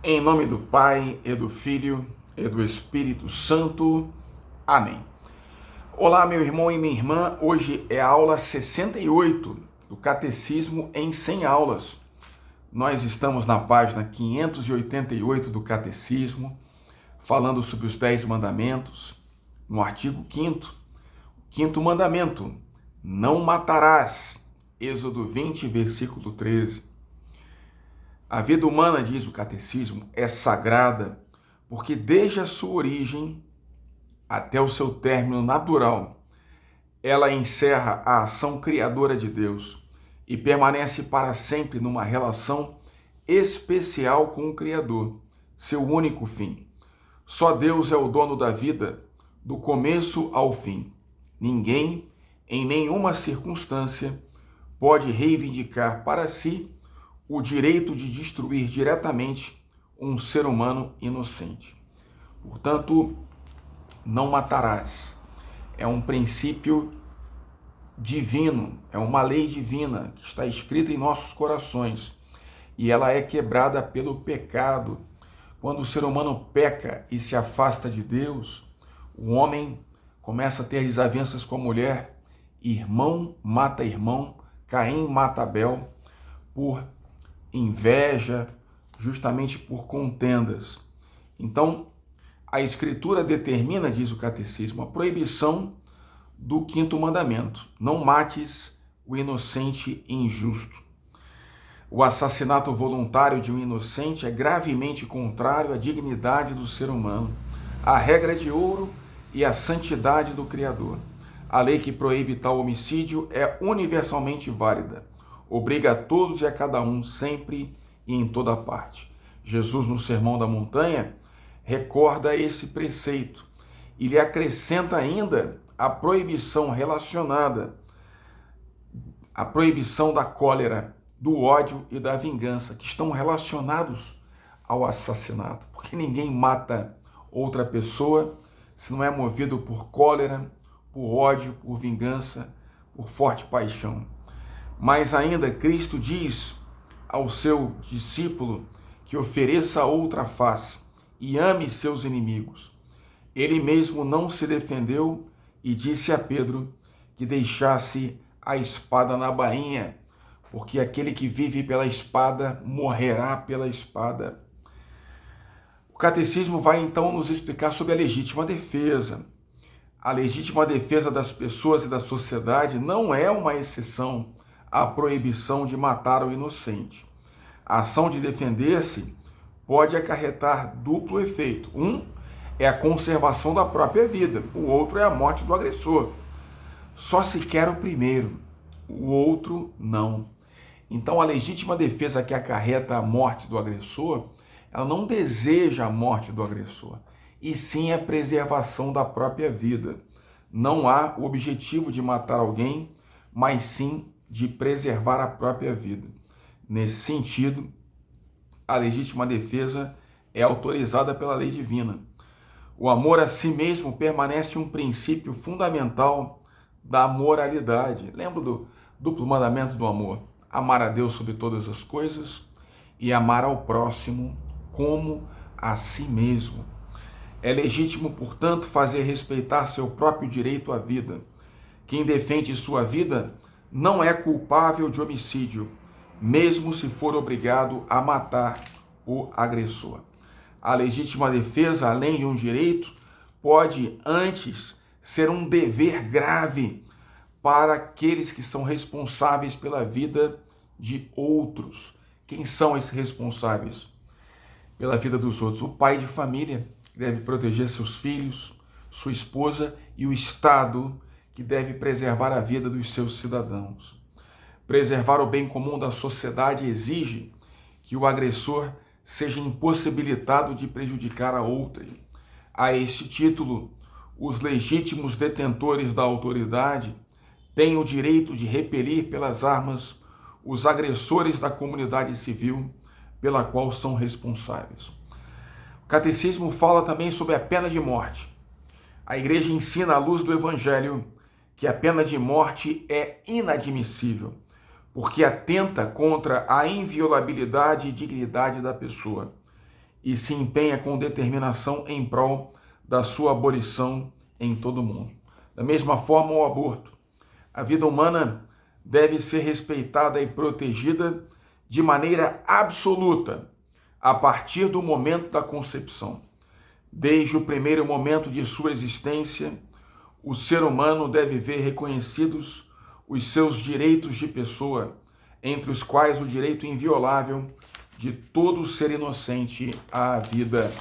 Em nome do Pai, e do Filho, e do Espírito Santo. Amém. Olá, meu irmão e minha irmã. Hoje é a aula 68 do Catecismo em 100 aulas. Nós estamos na página 588 do Catecismo, falando sobre os 10 mandamentos, no artigo 5º. Quinto mandamento: não matarás. Êxodo 20, versículo 13. A vida humana, diz o Catecismo, é sagrada porque desde a sua origem até o seu término natural, ela encerra a ação criadora de Deus e permanece para sempre numa relação especial com o Criador, seu único fim. Só Deus é o dono da vida, do começo ao fim. Ninguém, em nenhuma circunstância, pode reivindicar para si o direito de destruir diretamente um ser humano inocente. Portanto, não matarás. É um princípio divino, é uma lei divina que está escrita em nossos corações e ela é quebrada pelo pecado. Quando o ser humano peca e se afasta de Deus, o homem começa a ter desavenças com a mulher, irmão mata irmão, Caim mata Abel, por inveja, justamente por contendas. Então, a Escritura determina, diz o Catecismo, a proibição do 5º mandamento: não mates o inocente e injusto. O assassinato voluntário de um inocente é gravemente contrário à dignidade do ser humano, à regra de ouro e à santidade do Criador. A lei que proíbe tal homicídio é universalmente válida. Obriga a todos e a cada um, sempre e em toda parte. Jesus, no Sermão da Montanha, recorda esse preceito e lhe acrescenta ainda a proibição relacionada à proibição da cólera, do ódio e da vingança, que estão relacionados ao assassinato, porque ninguém mata outra pessoa se não é movido por cólera, por ódio, por vingança, por forte paixão. Mas ainda Cristo diz ao seu discípulo que ofereça outra face e ame seus inimigos. Ele mesmo não se defendeu e disse a Pedro que deixasse a espada na bainha, porque aquele que vive pela espada morrerá pela espada. O Catecismo vai então nos explicar sobre a legítima defesa. A legítima defesa das pessoas e da sociedade não é uma exceção à proibição de matar o inocente. A ação de defender-se pode acarretar duplo efeito. Um é a conservação da própria vida, o outro é a morte do agressor. Só se quer o primeiro, o outro não. Então a legítima defesa que acarreta a morte do agressor, ela não deseja a morte do agressor, e sim a preservação da própria vida. Não há o objetivo de matar alguém, mas sim de preservar a própria vida. Nesse sentido, a legítima defesa é autorizada pela lei divina. O amor a si mesmo permanece um princípio fundamental da moralidade. Lembra do duplo mandamento do amor? Amar a Deus sobre todas as coisas e amar ao próximo como a si mesmo. É legítimo, portanto, fazer respeitar seu próprio direito à vida. Quem defende sua vida não é culpável de homicídio, mesmo se for obrigado a matar o agressor. A legítima defesa, além de um direito, pode antes ser um dever grave para aqueles que são responsáveis pela vida de outros. Quem são esses responsáveis pela vida dos outros? O pai de família, que deve proteger seus filhos, sua esposa, e o Estado, que deve preservar a vida dos seus cidadãos. Preservar o bem comum da sociedade exige que o agressor seja impossibilitado de prejudicar a outrem. A este título, os legítimos detentores da autoridade têm o direito de repelir pelas armas os agressores da comunidade civil pela qual são responsáveis. O Catecismo fala também sobre a pena de morte. A Igreja ensina à luz do Evangelho que a pena de morte é inadmissível, porque atenta contra a inviolabilidade e dignidade da pessoa. e se empenha com determinação em prol da sua abolição em todo o mundo. Da mesma forma, o aborto. A vida humana deve ser respeitada e protegida de maneira absoluta a partir do momento da concepção. Desde o primeiro momento de sua existência, o ser humano deve ver reconhecidos os seus direitos de pessoa, entre os quais o direito inviolável de todo ser inocente à vida.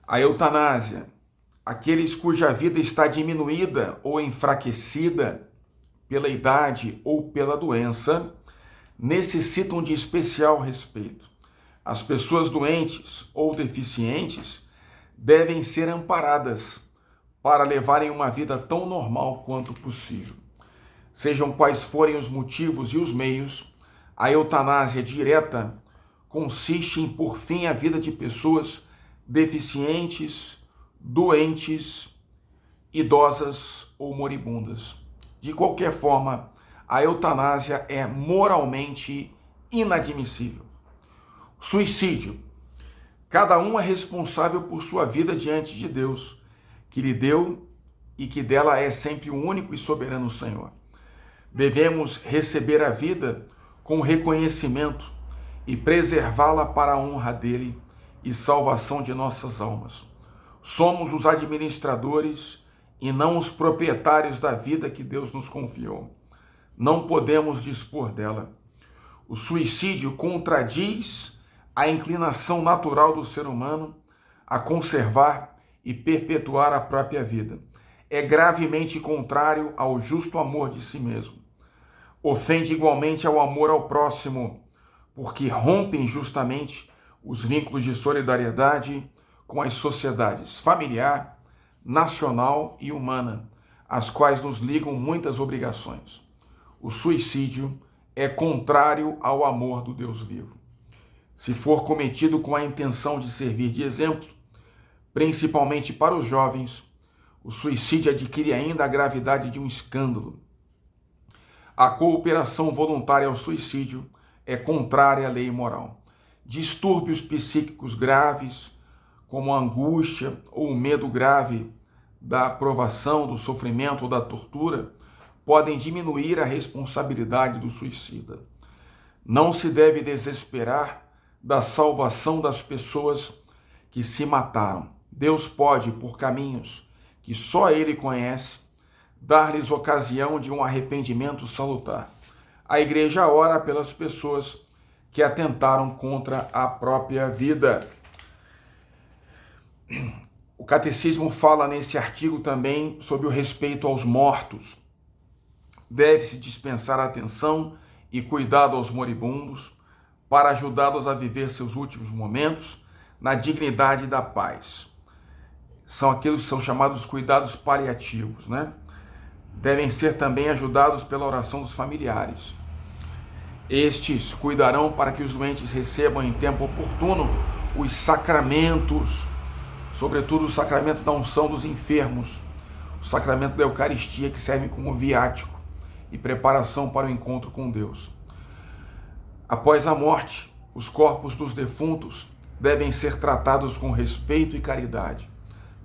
A eutanásia. Aqueles cuja vida está diminuída ou enfraquecida pela idade ou pela doença necessitam de especial respeito. As pessoas doentes ou deficientes devem ser amparadas para levarem uma vida tão normal quanto possível. Sejam quais forem os motivos e os meios, a eutanásia direta consiste em pôr fim à vida de pessoas deficientes, doentes, idosas ou moribundas. De qualquer forma, a eutanásia é moralmente inadmissível. Suicídio. Cada um é responsável por sua vida diante de Deus, que lhe deu e que dela é sempre o único e soberano Senhor. Devemos receber a vida com reconhecimento e preservá-la para a honra dele e salvação de nossas almas. Somos os administradores e não os proprietários da vida que Deus nos confiou. Não podemos dispor dela. O suicídio contradiz a inclinação natural do ser humano a conservar e perpetuar a própria vida. É gravemente contrário ao justo amor de si mesmo. Ofende igualmente ao amor ao próximo, porque rompe injustamente os vínculos de solidariedade com as sociedades familiar, nacional e humana, às quais nos ligam muitas obrigações. O suicídio é contrário ao amor do Deus vivo. Se for cometido com a intenção de servir de exemplo, principalmente para os jovens, o suicídio adquire ainda a gravidade de um escândalo. A cooperação voluntária ao suicídio é contrária à lei moral. Distúrbios psíquicos graves, como a angústia ou o medo grave da provação, do sofrimento ou da tortura, podem diminuir a responsabilidade do suicida. Não se deve desesperar da salvação das pessoas que se mataram. Deus pode, por caminhos que só Ele conhece, dar-lhes ocasião de um arrependimento salutar. A Igreja ora pelas pessoas que atentaram contra a própria vida. O Catecismo fala nesse artigo também sobre o respeito aos mortos. Deve-se dispensar atenção e cuidado aos moribundos para ajudá-los a viver seus últimos momentos na dignidade da paz. São aqueles que são chamados cuidados paliativos, né? Devem ser também ajudados pela oração dos familiares. Estes cuidarão para que os doentes recebam em tempo oportuno os sacramentos, sobretudo o sacramento da unção dos enfermos, o sacramento da Eucaristia, que serve como viático e preparação para o encontro com Deus. Após a morte, os corpos dos defuntos devem ser tratados com respeito e caridade,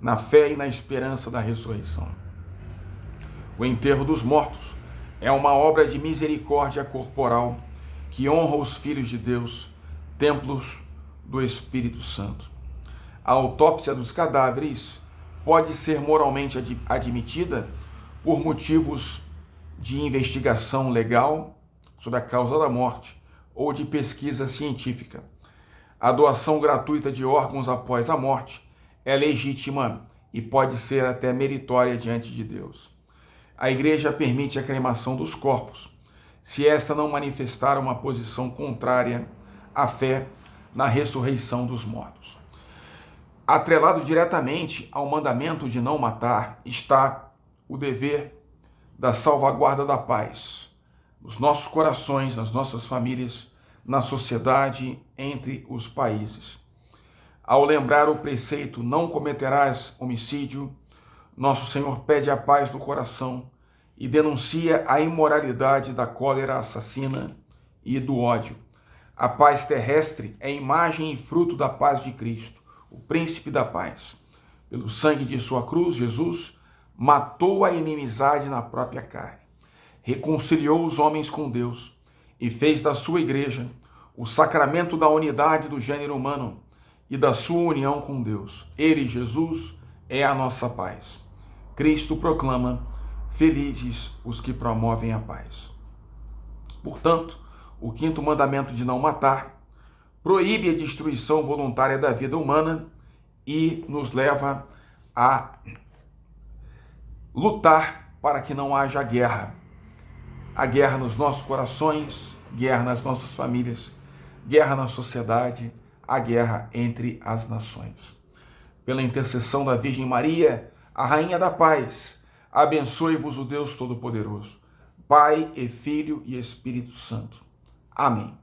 na fé e na esperança da ressurreição. O enterro dos mortos é uma obra de misericórdia corporal que honra os filhos de Deus, templos do Espírito Santo. A autópsia dos cadáveres pode ser moralmente admitida por motivos de investigação legal sobre a causa da morte ou de pesquisa científica. A doação gratuita de órgãos após a morte é legítima e pode ser até meritória diante de Deus. A Igreja permite a cremação dos corpos, se esta não manifestar uma posição contrária à fé na ressurreição dos mortos. Atrelado diretamente ao mandamento de não matar está o dever da salvaguarda da paz nos nossos corações, nas nossas famílias, na sociedade, entre os países. Ao lembrar o preceito não cometerás homicídio, nosso Senhor pede a paz do coração e denuncia a imoralidade da cólera assassina e do ódio. A paz terrestre é imagem e fruto da paz de Cristo, o príncipe da paz. Pelo sangue de sua cruz, Jesus matou a inimizade na própria carne, reconciliou os homens com Deus e fez da sua igreja o sacramento da unidade do gênero humano e da sua união com Deus. Ele, Jesus, é a nossa paz. Cristo proclama: felizes os que promovem a paz. Portanto, o quinto mandamento de não matar proíbe a destruição voluntária da vida humana e nos leva a lutar para que não haja guerra. A guerra nos nossos corações, guerra nas nossas famílias, guerra na sociedade, a guerra entre as nações. Pela intercessão da Virgem Maria, a Rainha da Paz, abençoe-vos o Deus Todo-Poderoso, Pai e Filho e Espírito Santo. Amém.